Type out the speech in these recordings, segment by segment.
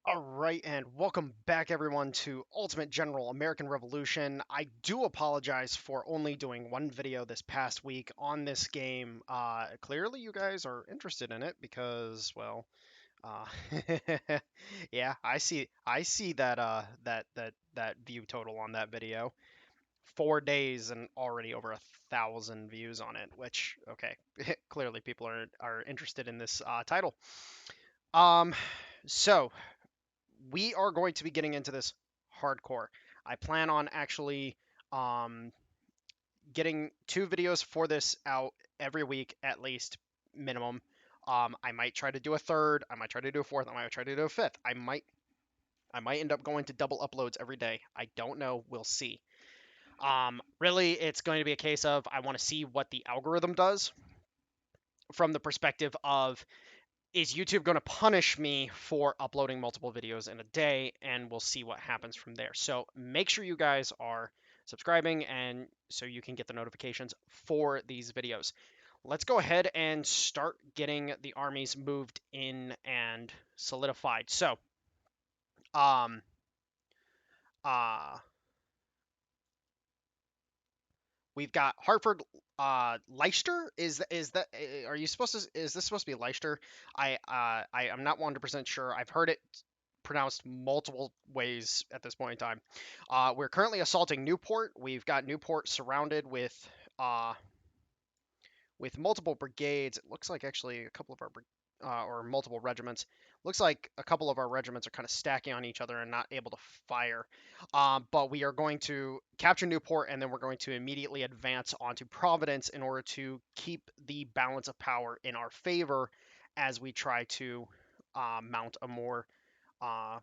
All right, and welcome back, everyone, to Ultimate General American Revolution. I do apologize for only doing one video this past week on this game. Clearly, you guys are interested in it because, well, uh, yeah, I see that that view total on that video. 4 days and already over 1,000 views on it. Which, okay, clearly people are interested in this title. Um, so we are going to be getting into this hardcore. I plan on actually um, getting 2 videos for this out every week at least, minimum. I might try to do a third. I might try to do a fourth. I might try to do a fifth. I might end up going to double uploads every day. I don't know. We'll see. Really, it's going to be a case of I want to see what the algorithm does from the perspective of is YouTube going to punish me for uploading multiple videos in a day? And we'll see what happens from there. So make sure you guys are subscribing and so you can get the notifications for these videos. Let's go ahead and start getting the armies moved in and solidified. So, um, uh, we've got Hartford, Leicester. Is that are you supposed to? Is this supposed to be Leicester? I am not 100% sure. I've heard it pronounced multiple ways at this point in time. We're currently assaulting Newport. We've got Newport surrounded uh, with multiple brigades. It looks like actually a couple of our or multiple regiments. Looks like a couple of our regiments are kind of stacking on each other and not able to fire. But we are going to capture Newport and then we're going to immediately advance onto Providence in order to keep the balance of power in our favor as we try to mount a more uh,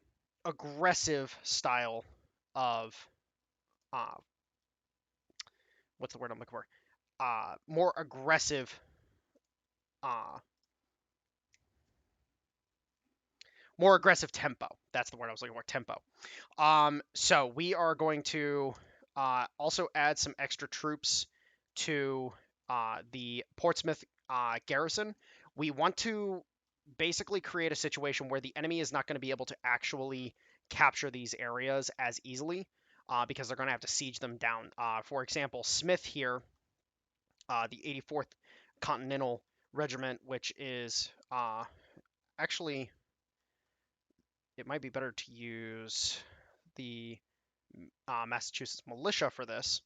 aggressive style of uh, what's the word I'm looking for? More aggressive uh, more aggressive tempo. That's the word I was looking for, tempo. So we are going to also add some extra troops to the Portsmouth garrison. We want to basically create a situation where the enemy is not going to be able to actually capture these areas as easily because they're going to have to siege them down. For example, Smith here, the 84th Continental Regiment, which is actually it might be better to use the Massachusetts militia for this.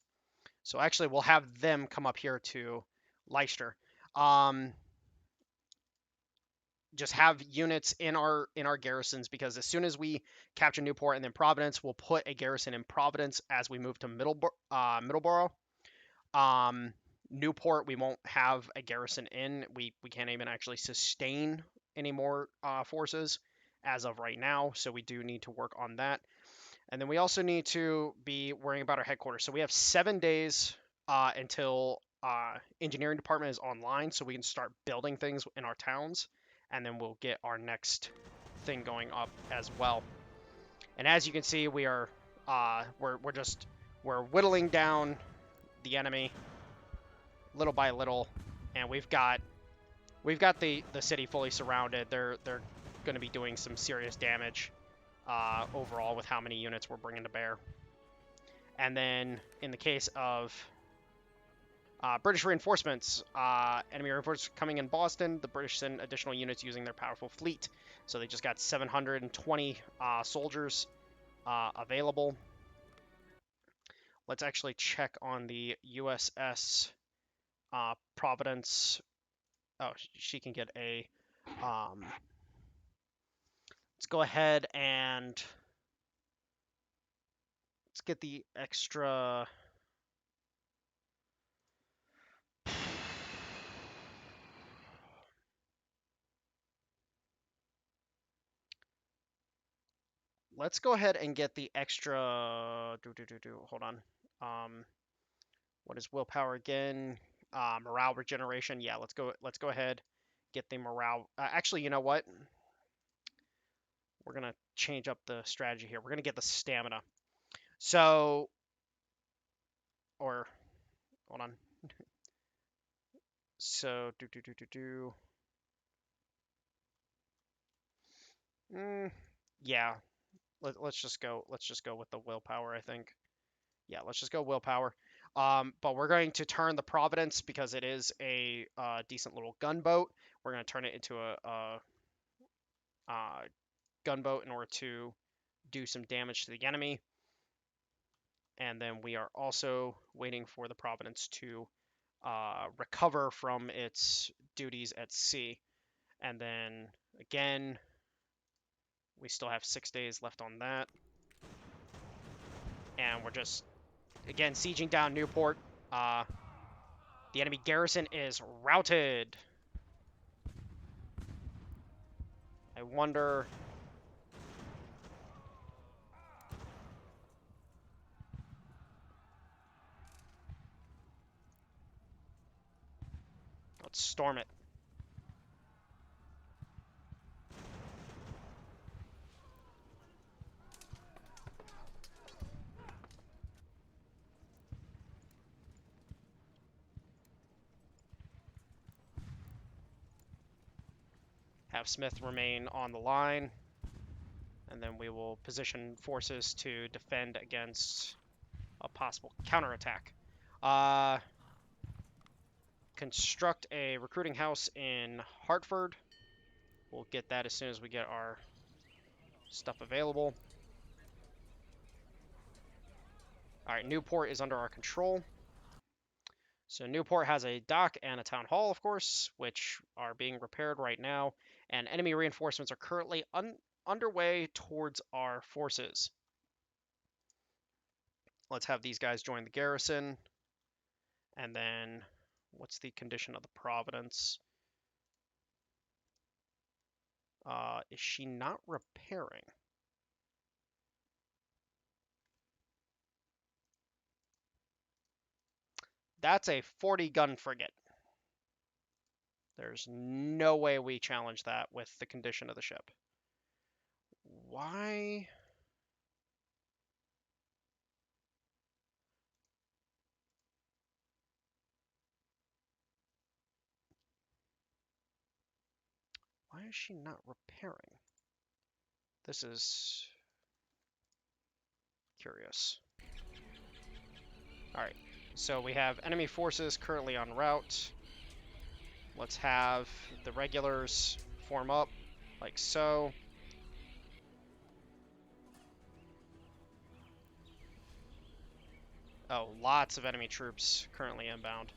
So actually, we'll have them come up here to Leicester. Um, just have units in our garrisons because as soon as we capture Newport and then Providence, we'll put a garrison in Providence as we move to Middleborough. Um, Newport, we won't have a garrison in. We can't even actually sustain any more forces as of right now, so we do need to work on that. And then we also need to be worrying about our headquarters. So we have 7 days until engineering department is online, so we can start building things in our towns, and then we'll get our next thing going up as well. And as you can see, we're whittling down the enemy little by little, and we've got the city fully surrounded. They're going to be doing some serious damage overall with how many units we're bringing to bear. And then in the case of British reinforcements, enemy reinforcements coming in Boston, the British send additional units using their powerful fleet. So they just got 720 soldiers available. Let's actually check on the USS Providence. Oh, she can get a. Let's go ahead and let's get the extra. Let's go ahead and get the extra. Hold on. Um, what is willpower again? Morale regeneration. Yeah, let's go. Let's go ahead. Get the morale. Actually, you know what? We're gonna change up the strategy here. We're gonna get the stamina. So, or hold on. So do. Yeah, let's just go. Let's just go with the willpower, I think. Yeah, let's just go willpower. But we're going to turn the Providence because it is a decent little gunboat. We're going to turn it into a gunboat in order to do some damage to the enemy. And then we are also waiting for the Providence to recover from its duties at sea. And then again, we still have 6 days left on that. And we're just, again, sieging down Newport. The enemy garrison is routed. I wonder... Let's storm it. Have Smith remain on the line. And then we will position forces to defend against a possible counterattack. Construct a recruiting house in Hartford. We'll get that as soon as we get our stuff available. All right, Newport is under our control. So Newport has a dock and a town hall, of course, which are being repaired right now. And enemy reinforcements are currently underway towards our forces. Let's have these guys join the garrison. And then, what's the condition of the Providence? Is she not repairing? That's a 40 gun frigate. There's no way we challenge that with the condition of the ship. Why? Why is she not repairing? This is curious. All right, so we have enemy forces currently en route. Let's have the regulars form up like so. Oh, lots of enemy troops currently inbound.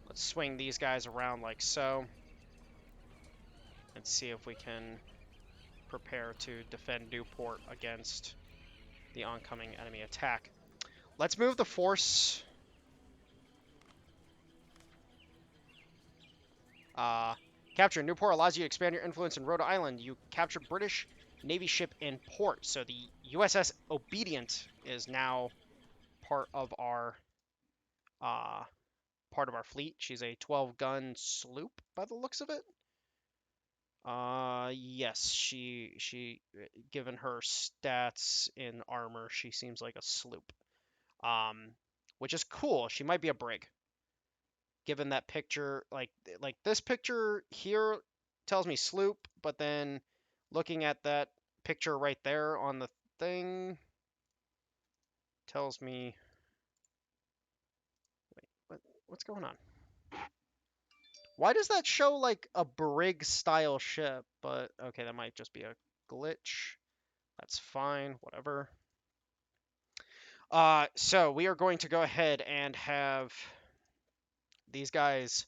Let's swing these guys around like so. And see if we can prepare to defend Newport against the oncoming enemy attack. Let's move the force. Capture Newport allows you to expand your influence in Rhode Island. You capture British Navy ship in port. So the USS Obedient is now part of our fleet. She's a 12-gun sloop by the looks of it. Yes, she given her stats in armor, she seems like a sloop. Which is cool. She might be a brig. Given that picture, like this picture here tells me sloop, but then looking at that picture right there on the thing tells me, wait, what's going on? Why does that show like a brig style ship? But okay, that might just be a glitch. That's fine, whatever. So we are going to go ahead and have these guys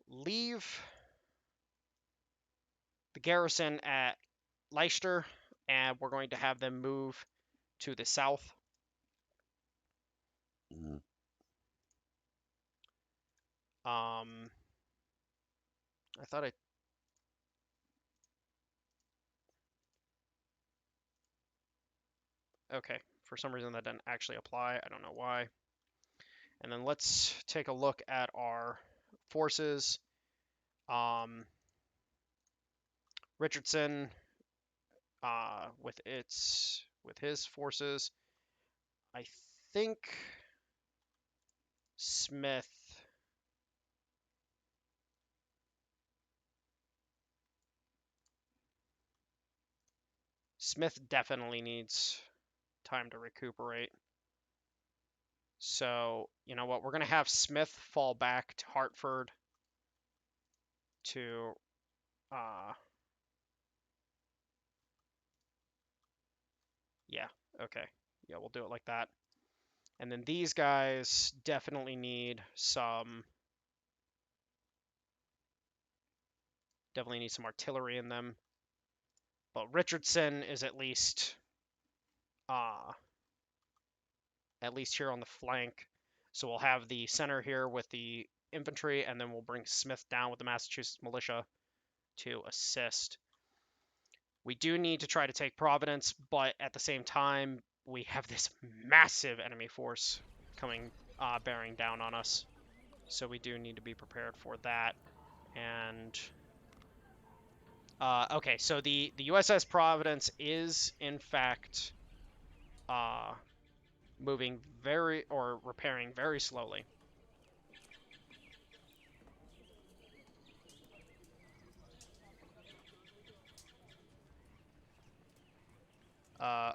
leave the garrison at Leicester, and we're going to have them move to the south. I thought I... Okay, for some reason that didn't actually apply. I don't know why. And then let's take a look at our forces. Richardson, with his forces. I think Smith... Smith definitely needs time to recuperate. So, you know what? We're going to have Smith fall back to Hartford to, yeah, okay. Yeah, we'll do it like that. And then these guys definitely need some artillery in them. But Richardson is at least here on the flank. So we'll have the center here with the infantry, and then we'll bring Smith down with the Massachusetts militia to assist. We do need to try to take Providence, but at the same time, we have this massive enemy force coming, bearing down on us. So we do need to be prepared for that. And okay, so the USS Providence is in fact moving repairing very slowly.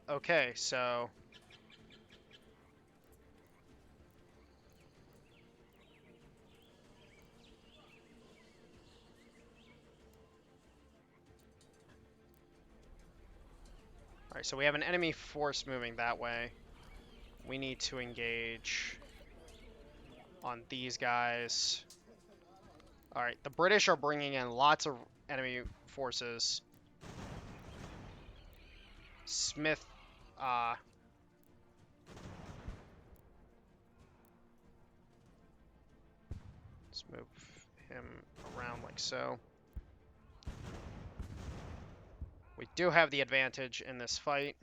Okay, so all right, so we have an enemy force moving that way. We need to engage on these guys. All right, the British are bringing in lots of enemy forces. Smith, let's move him around like so. We do have the advantage in this fight.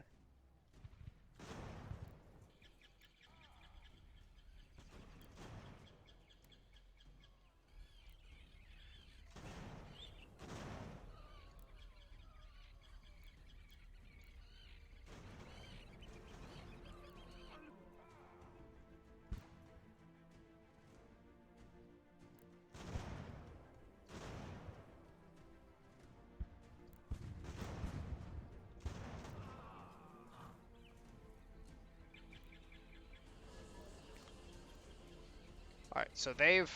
All right, so they've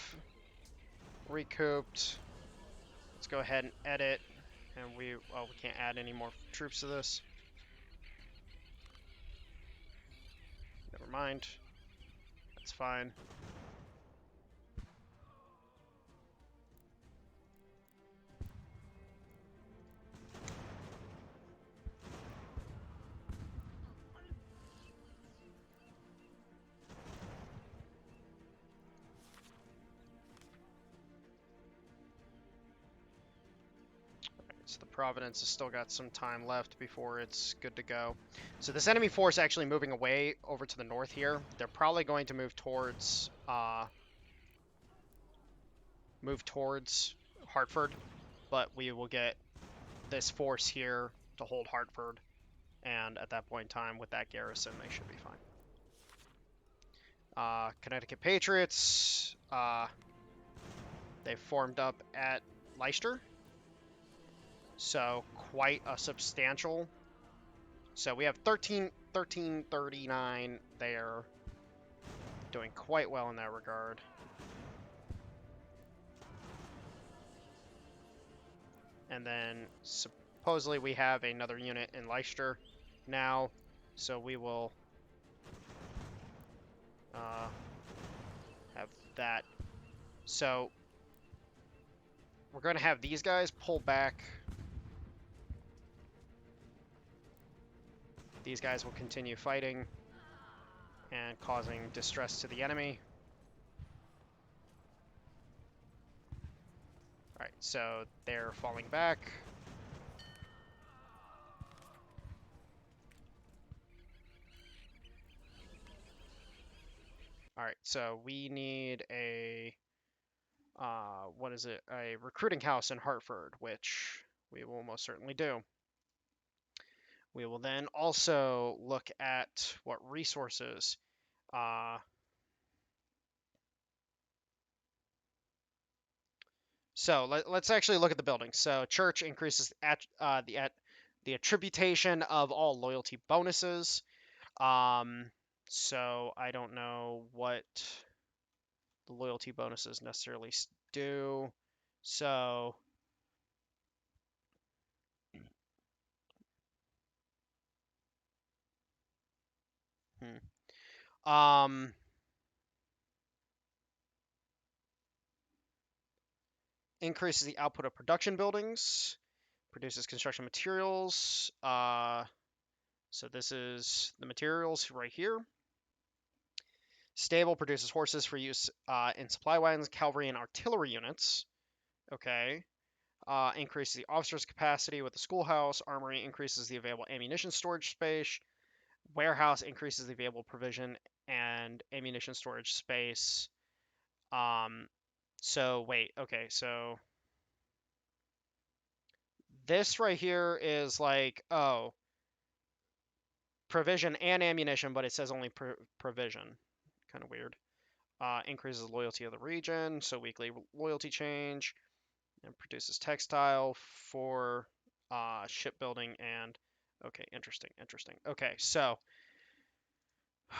recouped. Let's go ahead and edit, and we can't add any more troops to this. Never mind. That's fine. So the Providence has still got some time left before it's good to go. So this enemy force actually moving away over to the north here. They're probably going to move towards Hartford, but we will get this force here to hold Hartford, and at that point in time, with that garrison, they should be fine. Connecticut Patriots, they formed up at Leicester. So quite a substantial. So we have 1339 there. Doing quite well in that regard. And then supposedly we have another unit in Leicester now. So we will have that. So we're going to have these guys pull back. These guys will continue fighting and causing distress to the enemy. Alright, so they're falling back. Alright, so we need a, a recruiting house in Hartford, which we will most certainly do. We will then also look at what resources. So let's actually look at the buildings. So church increases the attribution of all loyalty bonuses. So I don't know what the loyalty bonuses necessarily do. So, hmm. Increases the output of production buildings, produces construction materials. So this is the materials right here. Stable produces horses for use in supply wagons, cavalry, and artillery units. Okay. Increases the officers' capacity with the schoolhouse. Armory increases the available ammunition storage space. Warehouse increases the available provision and ammunition storage space. So wait, okay, so this right here is like, oh, provision and ammunition, but it says only provision. Kind of weird. Increases loyalty of the region, so weekly loyalty change, and produces textile for shipbuilding and. Okay, interesting, interesting. Okay, so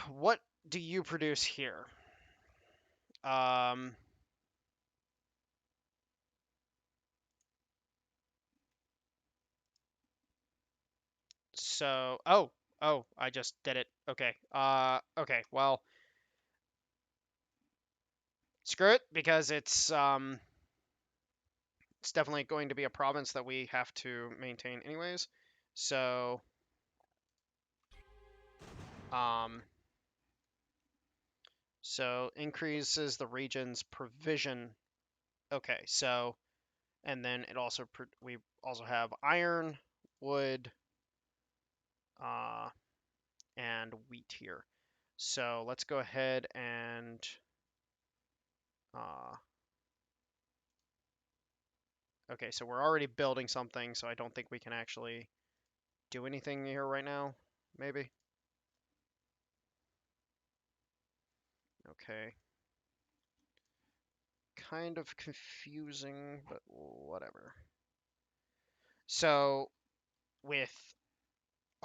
what do you produce here? Um, oh, I just did it. Okay. Okay. Well, screw it because it's definitely going to be a province that we have to maintain anyways. So, um, so increases the region's provision. Okay. So, and then it also we also have iron, wood, uh, and wheat here. So let's go ahead and uh, okay, so we're already building something, so I don't think we can actually do anything here right now. Maybe. Okay. Kind of confusing, but whatever. So with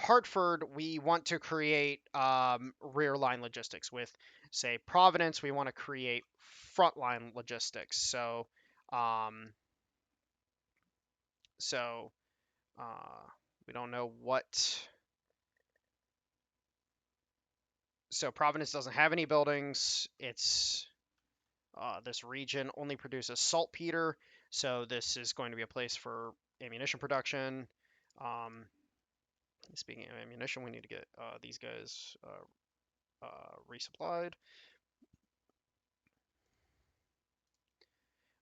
Hartford, we want to create rear line logistics. With, say, Providence, we want to create frontline logistics. Um, so uh, we don't know what. So Providence doesn't have any buildings. It's this region only produces saltpeter, so this is going to be a place for ammunition production. Um, Speaking of ammunition, we need to get these guys resupplied.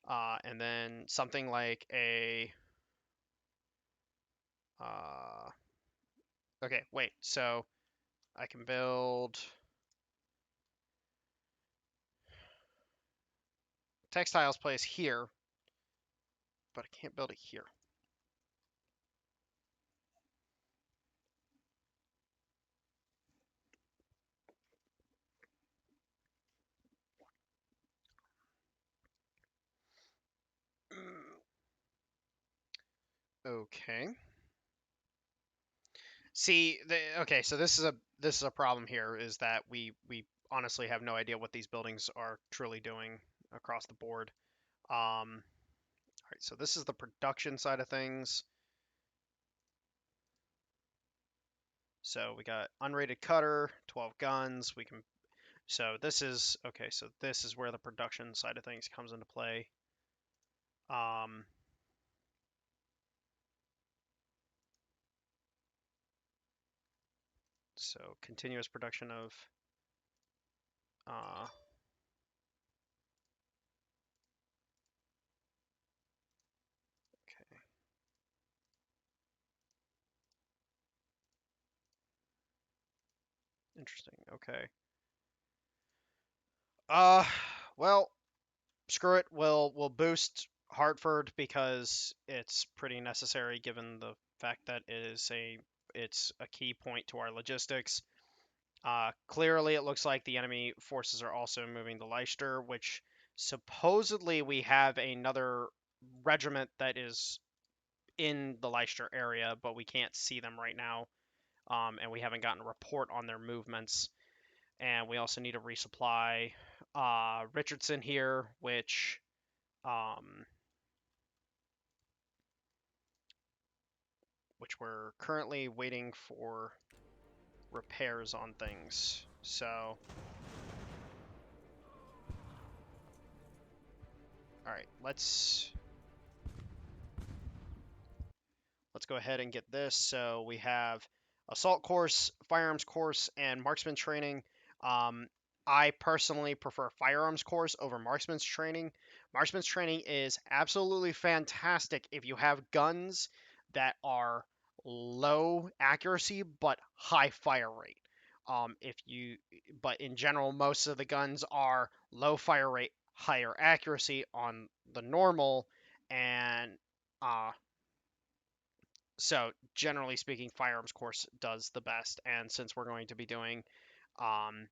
And then something like a... Uh, okay, wait. So I can build textiles place here, but I can't build it here. Okay. See, okay, so this is a problem here is that we honestly have no idea what these buildings are truly doing across the board. All right, so this is the production side of things. So we got unrated cutter, 12 guns. We can. So this is okay. So this is where the production side of things comes into play. Um, so continuous production of. Uh, okay. Interesting. Okay. Uh, well, screw it. We'll boost Hartford because it's pretty necessary given the fact that it's a key point to our logistics. Clearly, it looks like the enemy forces are also moving to Leicester, which supposedly we have another regiment that is in the Leicester area, but we can't see them right now, and we haven't gotten a report on their movements. And we also need to resupply Richardson here, which we're currently waiting for repairs on things. So, all right, let's go ahead and get this. So we have assault course, firearms course, and marksman training. I personally prefer firearms course over marksman's training. Marksman's training is absolutely fantastic if you have guns that are low accuracy but high fire rate. But in general, most of the guns are low fire rate, higher accuracy on the normal, and so generally speaking, firearms course does the best. And since we're going to be doing, um,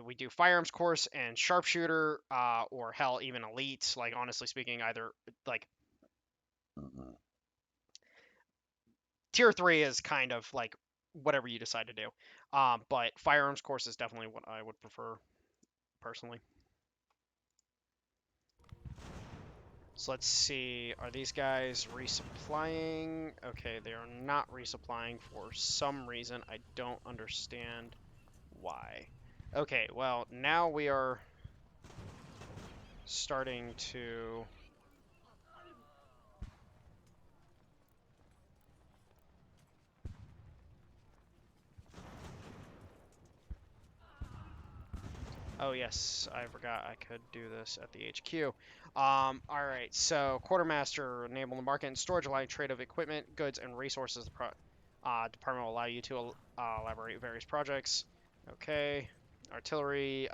we do firearms course and sharpshooter, or hell, even elite. Like honestly speaking, either like tier 3 is kind of like whatever you decide to do. But firearms course is definitely what I would prefer personally. So let's see, are these guys resupplying? Okay, they are not resupplying for some reason. I don't understand why. Okay, well, now we are starting to... Oh, yes, I forgot I could do this at the HQ. Alright, so Quartermaster, enable the market and storage line trade of equipment, goods, and resources. The department will allow you to elaborate various projects. Okay, artillery,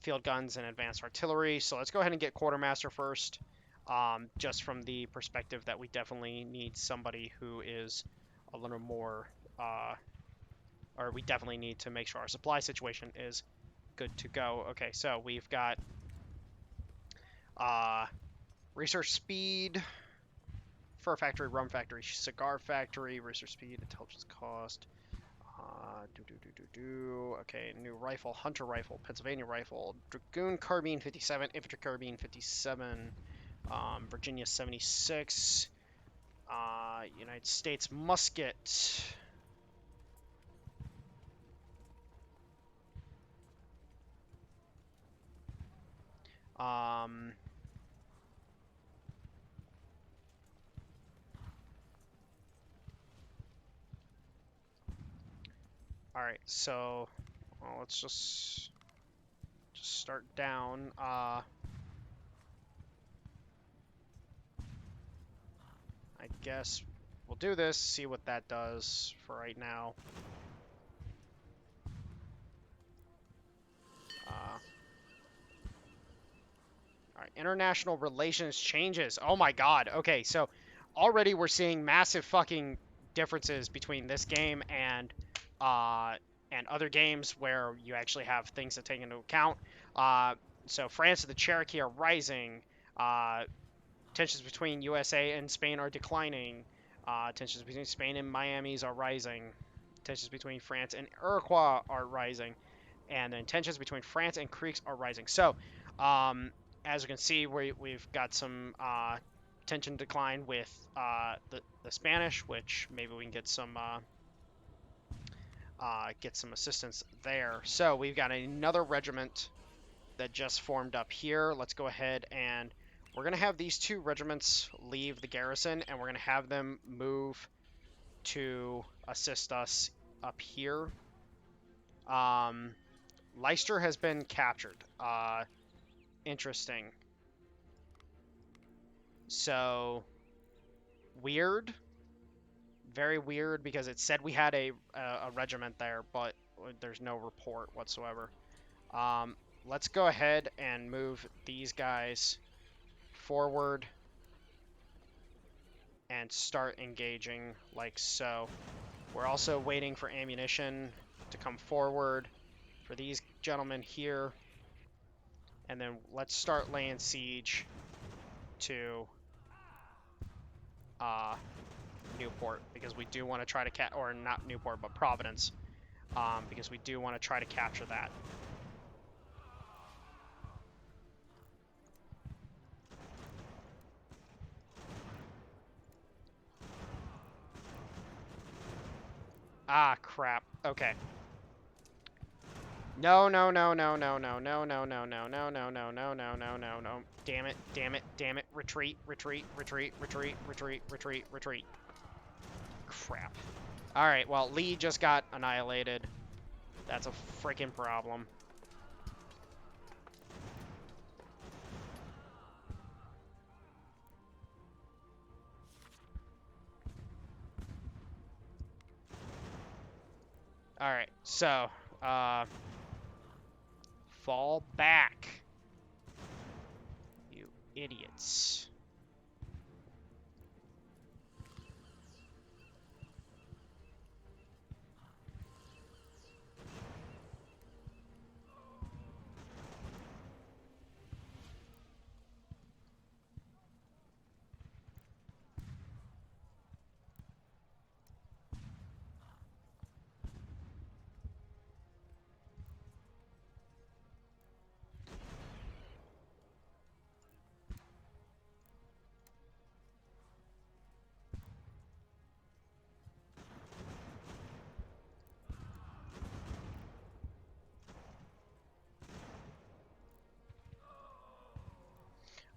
field guns, and advanced artillery. So let's go ahead and get Quartermaster first, just from the perspective that we definitely need somebody who is a little more, or we definitely need to make sure our supply situation is good to go. Okay, so we've got research speed, fur factory, rum factory, cigar factory, research speed, intelligence cost. Okay, new rifle, hunter rifle, Pennsylvania rifle, dragoon carbine 57, infantry carbine 57, Virginia 76, United States musket. All right, so well, let's just start down. I guess we'll do this, see what that does for right now. All right, international relations changes. Oh my god. Okay, so already we're seeing massive fucking differences between this game and other games where you actually have things to take into account. So France and the Cherokee are rising. Tensions between USA and Spain are declining. Tensions between Spain and Miami's are rising. Tensions between France and Iroquois are rising. And then tensions between France and Creeks are rising. So, as you can see, we've got some tension decline with the Spanish, which maybe we can get some assistance there. So we've got another regiment that just formed up here. Let's go ahead and we're going to have these two regiments leave the garrison, and we're going to have them move to assist us up here. Leicester has been captured. Interesting. So, weird. Very weird, because it said we had a regiment there, but there's no report whatsoever. Let's go ahead and move these guys forward and start engaging like so. We're also waiting for ammunition to come forward for these gentlemen here. And then let's start laying siege to Newport, because we do want to try to or not Newport, but Providence, because we do want to try to capture that. Ah, crap. Okay. No, no, no, no, no, no, no, no, no, no, no, no, no, no, no, no, no, no. Damn it, damn it, damn it. Retreat, retreat, retreat, retreat, retreat, retreat, retreat. Crap. Alright, well, Lee just got annihilated. That's a freaking problem. Alright, so, fall back. You idiots.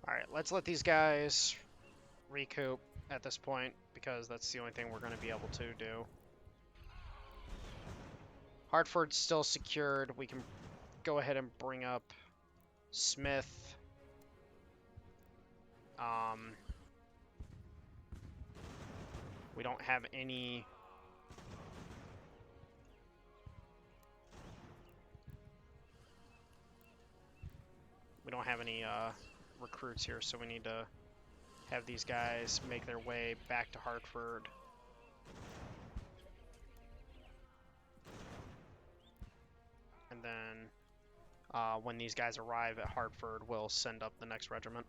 Alright, let's let these guys recoup at this point, because that's the only thing we're going to be able to do. Hartford's still secured. We can go ahead and bring up Smith. We don't have any... We don't have any recruits here, so we need to have these guys make their way back to Hartford. And then when these guys arrive at Hartford, we'll send up the next regiment.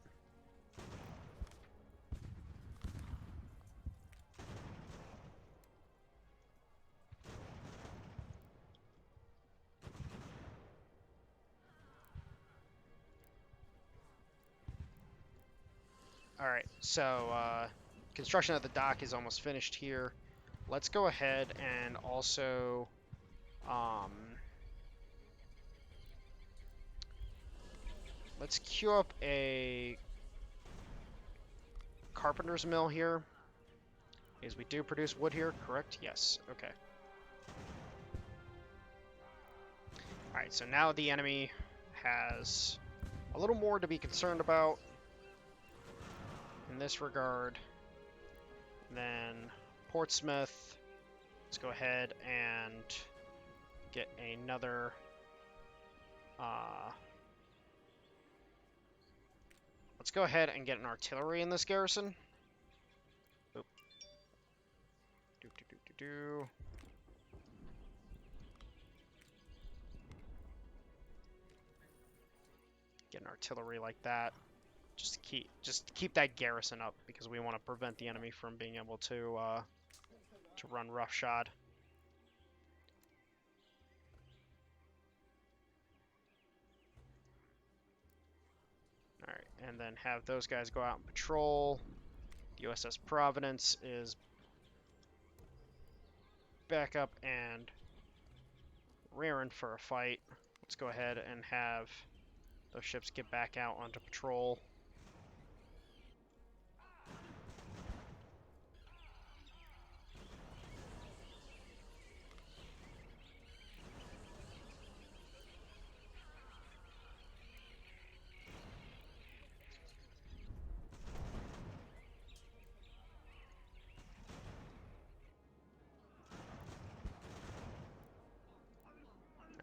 Alright, so construction of the dock is almost finished here. Let's go ahead and also let's queue up a carpenter's mill here. Because we do produce wood here, correct? Yes, okay. Alright, so now the enemy has a little more to be concerned about in this regard than Portsmouth. Let's go ahead and get another let's go ahead and get an artillery in this garrison. Oop. Get an artillery like that. Just to keep that garrison up, because we want to prevent the enemy from being able to run roughshod. All right, and then have those guys go out and patrol. The USS Providence is back up and rearing for a fight. Let's go ahead and have those ships get back out onto patrol.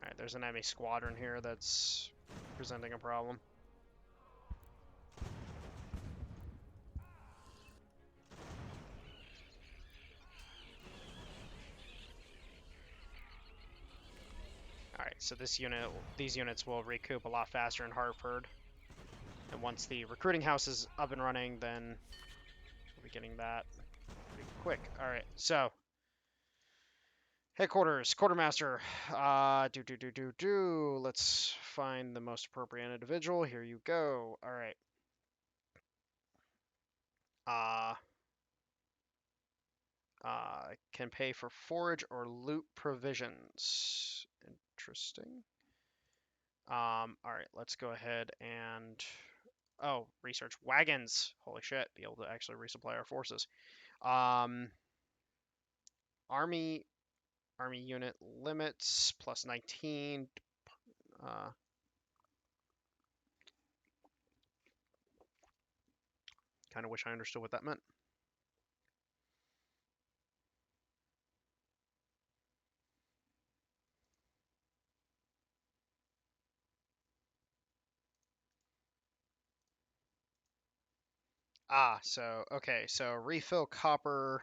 Alright, there's an enemy squadron here that's presenting a problem. Alright, so these units will recoup a lot faster in Hartford. And once the recruiting house is up and running, then be getting that pretty quick. All right, so headquarters, quartermaster. Let's find the most appropriate individual. Here you go. All right. Can pay for forage or loot provisions. Interesting. All right, let's go ahead and research wagons. Holy shit, be able to actually resupply our forces. Army unit limits plus 19. Kind of wish I understood what that meant. Okay, so refill copper,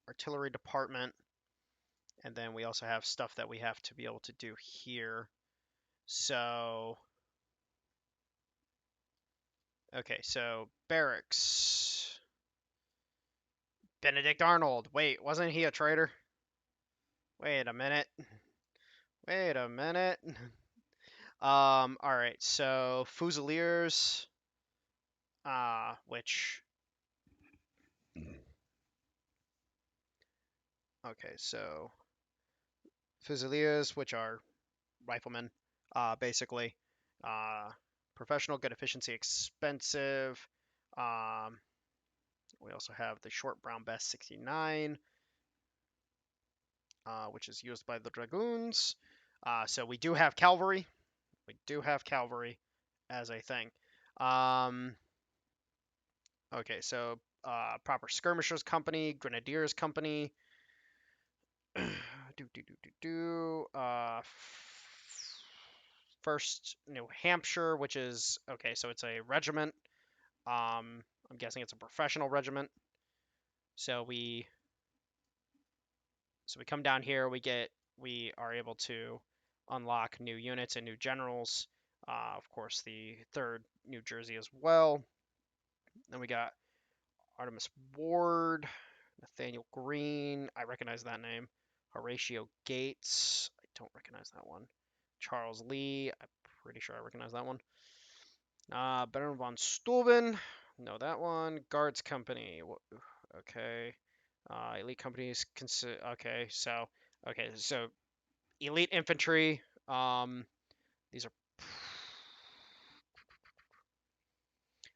artillery department, and then we also have stuff that we have to be able to do here. So, okay, so barracks. Benedict Arnold. Wait, wasn't he a traitor? Wait a minute. Wait a minute. All right, so Fusiliers, which, okay, so Fusiliers, which are riflemen, basically. Professional, good efficiency, expensive. We also have the short brown best 69, which is used by the dragoons. So we do have cavalry. We do have cavalry as a thing. Okay, so proper skirmishers company, grenadiers company. First New Hampshire, which is okay, so it's a regiment. I'm guessing it's a professional regiment. So we come down here. We are able to unlock new units and new generals. Of course, the 3rd New Jersey as well. Then we got Artemis Ward, Nathaniel Green. I recognize that name. Horatio Gates. I don't recognize that one. Charles Lee. I'm pretty sure I recognize that one. Baron von Steuben. Know that one. Guards Company. Okay. Elite companies. Okay, so elite infantry.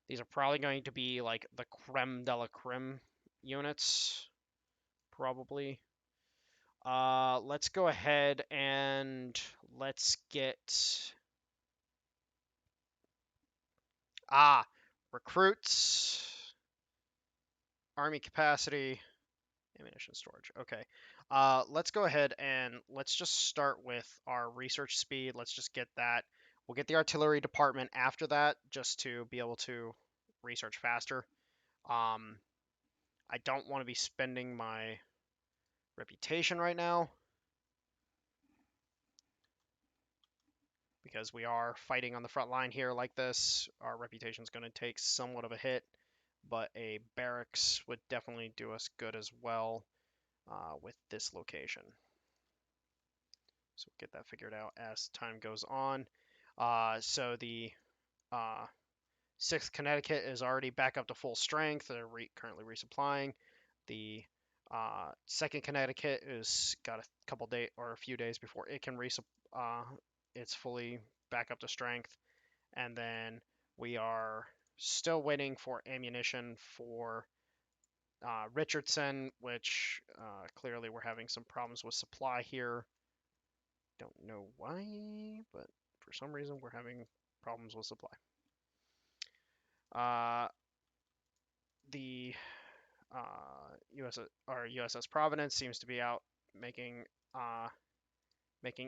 These are probably going to be like the creme de la creme units, probably. Let's go ahead and let's get recruits, army capacity, ammunition storage. Okay. Let's go ahead and let's just start with our research speed. Let's just get that. We'll get the artillery department after that, just to be able to research faster. I don't want to be spending my reputation right now, because we are fighting on the front line here like this. Our reputation is going to take somewhat of a hit, but a barracks would definitely do us good as well with this location. So we'll get that figured out as time goes on. So the 6th Connecticut is already back up to full strength. They're currently resupplying. The 2nd Connecticut is got a couple days or a few days before it can it's fully back up to strength. And then we are still waiting for ammunition for Richardson, which clearly we're having some problems with supply here. Don't know why, but for some reason we're having problems with supply. The USS Providence seems to be out making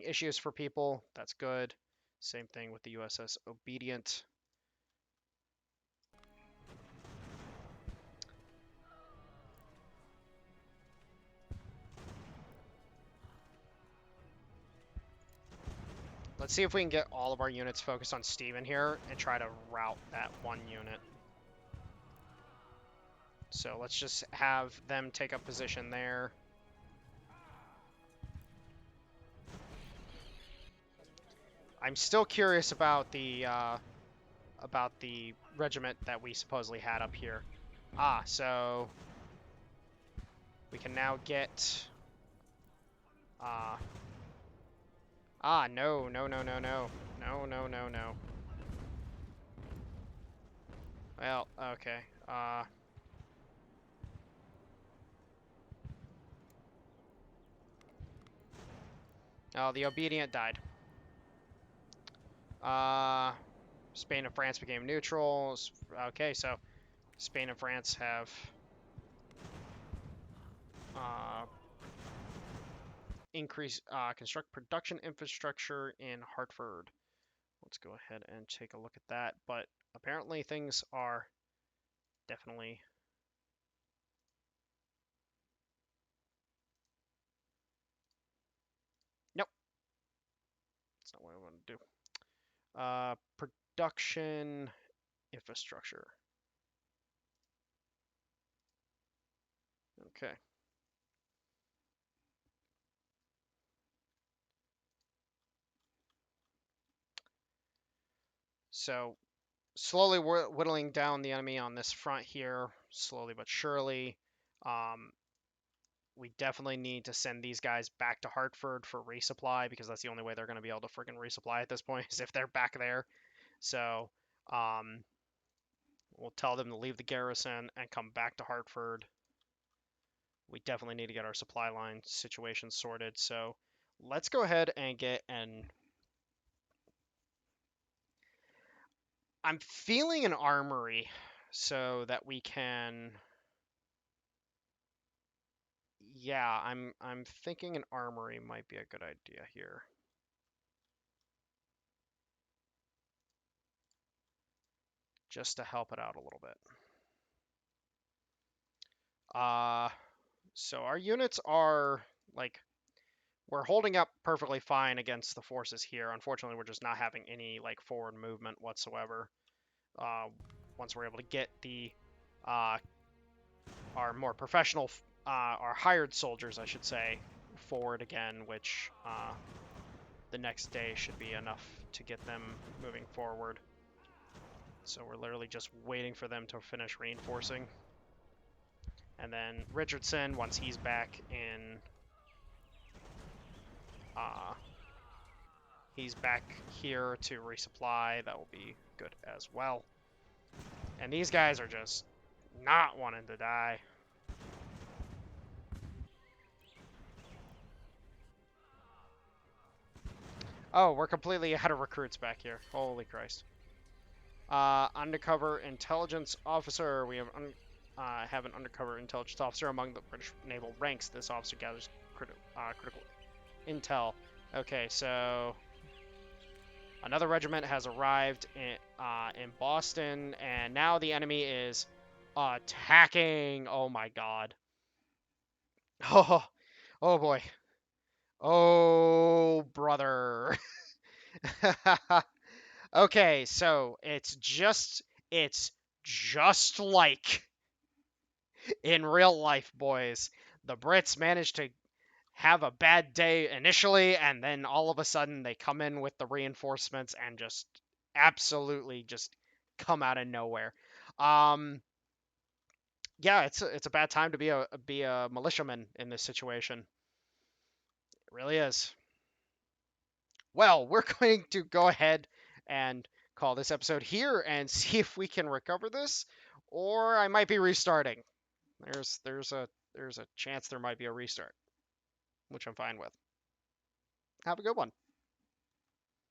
issues for people. That's good. Same thing with the USS Obedient. Let's see if we can get all of our units focused on Steven here and try to rout that one unit. So let's just have them take up position there. I'm still curious about the regiment that we supposedly had up here. So we can now get. No, no, no, no, no, no, no, no, no. Well, okay. Oh, the obedient died. Spain and France became neutral. Okay, so Spain and France have construct production infrastructure in Hartford. Let's go ahead and take a look at that. But apparently things are definitely... Nope. That's not what I want to do. Production infrastructure. Okay. So slowly whittling down the enemy on this front here, slowly but surely. We definitely need to send these guys back to Hartford for resupply, because that's the only way they're going to be able to freaking resupply at this point, is if they're back there. So we'll tell them to leave the garrison and come back to Hartford. We definitely need to get our supply line situation sorted. So let's go ahead and get an... I'm feeling an armory so that we can... Yeah, I'm thinking an armory might be a good idea here. Just to help it out a little bit. So our units are, like, we're holding up perfectly fine against the forces here. Unfortunately, we're just not having any, like, forward movement whatsoever. Once we're able to get the, our more professional, our hired soldiers, I should say, forward again, which, the next day should be enough to get them moving forward. So we're literally just waiting for them to finish reinforcing. And then Richardson, once he's back in... he's back here to resupply. That will be good as well. And these guys are just not wanting to die. Oh, we're completely out of recruits back here. Holy Christ. Undercover intelligence officer. We have an undercover intelligence officer among the British naval ranks. This officer gathers critical intel. Okay, so another regiment has arrived in Boston, and now the enemy is attacking. Oh my God. Oh, oh boy. Oh, brother. Okay, so it's just like in real life, boys. The Brits managed to have a bad day initially, and then all of a sudden they come in with the reinforcements and just absolutely just come out of nowhere. Yeah, it's a bad time to be a militiaman in this situation. It really is. Well, we're going to go ahead and call this episode here and see if we can recover this, or I might be restarting. There's a chance there might be a restart, which I'm fine with. Have a good one.